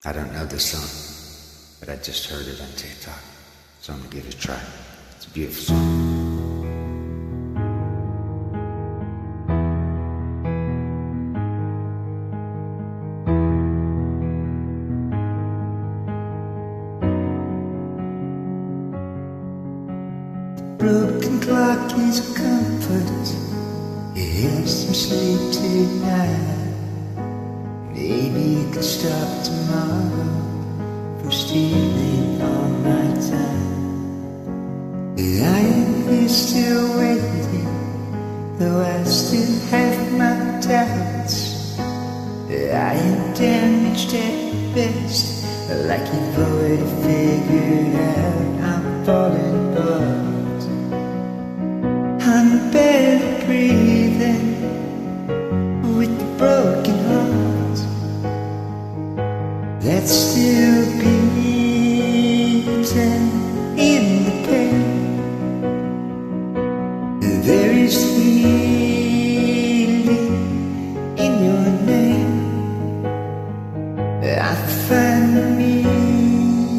I don't know this song, but I just heard it on TikTok, so I'm gonna give it a try. It's a beautiful song. Broken clock is a comfort. It helps him sleep tonight. Maybe you could stop tomorrow from stealing all my time. I am here still waiting, though I still have my doubts. I am damaged at best, like you've already figured out. I'm falling apart. I'm barely breathing with the broken heart that's still beating in the pain. There is healing in your name. I find meaning,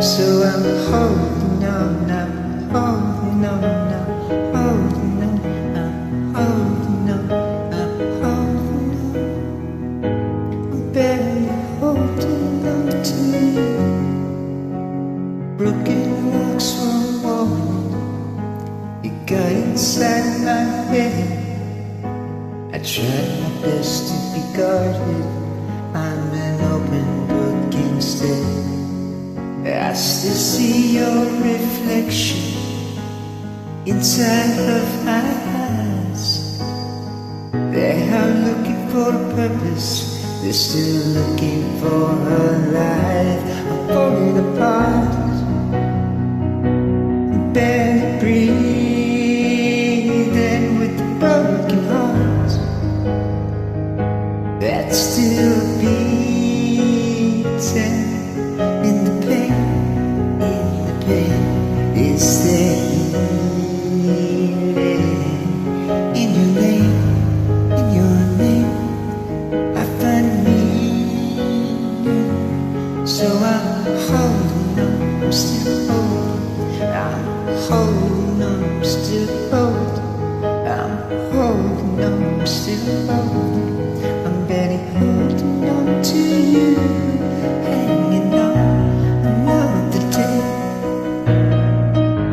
so I'm holding on. I'm holding on, I'm holding on, I'm holding on, I'm holding on. I'm barely holding on to you. Broken locks from walling, you got inside my head. I tried my best to be guarded, I'm an open book instead. I still see your reflection inside of my eyes. They are looking for a purpose, they're still looking for a life. I'm falling apart, barely breathing with a broken heart that's still beating in the pain, in the pain. Is there so I'm holding on, I'm still holding. I'm holding on, I'm still holding. I'm holding on, I'm still holding. I'm barely holding on to you, hanging on another day.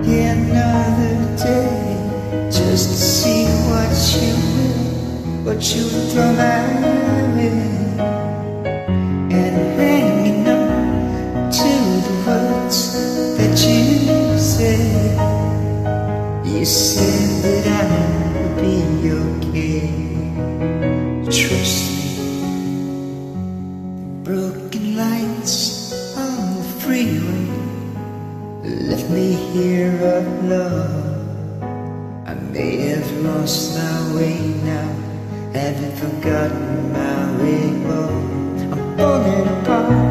Yeah, another day, just to see what you throw my way. And hanging on to the words that you said. You said that I would be okay. Trust me. Broken lights on the freeway left me here alone. I may have lost my way now, haven't forgotten my way home. I'm falling apart,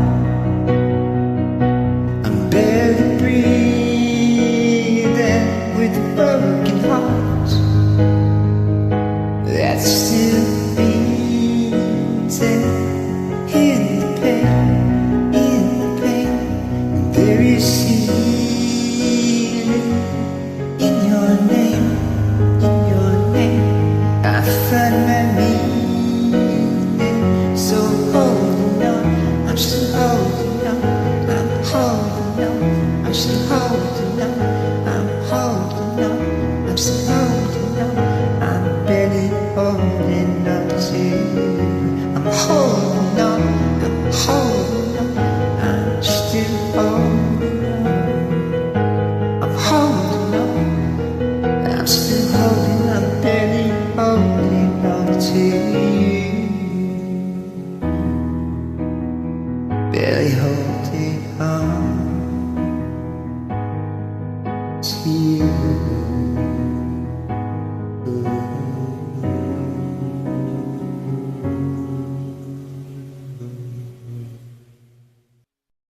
I'm barely breathing with a broken heart that's still beating in the pain, in the pain. There is healing in your name, in your name. I find my meaning, so holding on, I'm still holding on, I'm holding on, I'm still holding on, I'm holding on, I'm still holding on. I'm barely holding on to you. I'm holding on, I'm holding on, I'm still holding on. I'm holding on, I'm still holding on, barely holding on to you. Barely holding on to you.